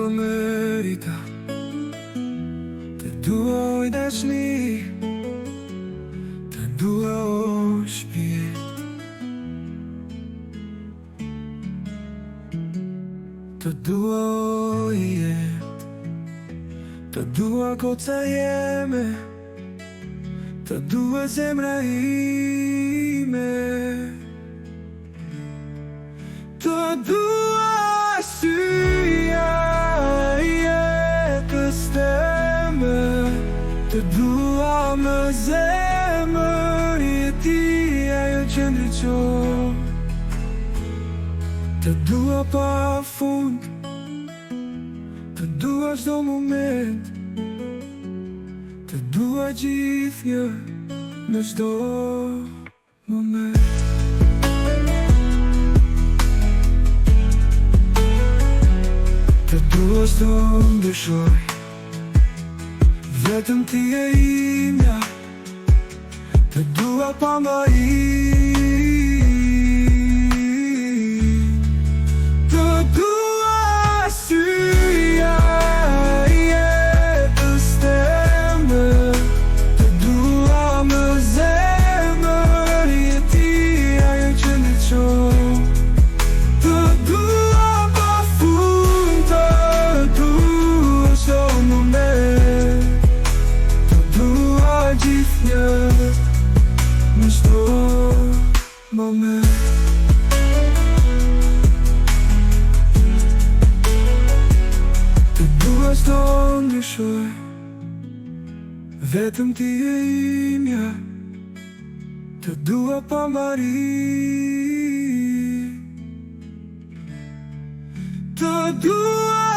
merita, të dua oj dashni, të dua o shpirt, të dua o jet, të dua koca jeme, të dua zemra ime, të dua syja i jetës teme, të dua me zemër jetia jo qëndryqor, të dua pa fund, të dua çdo moment, të dua gjithnjë në çdo moment. Të dua s'do ndryshoj, vetëm ti e imja, të dua pa mbari. Të dua syja i jetës teme, të dua me zemër jetia jo qëndryqor, të dua pa fund, të dua çdo moment, të dua gjithnjë në çdo moment. Të dua s'do ndryshoj, vetëm ti e imja, të dua pa mbari. Të dua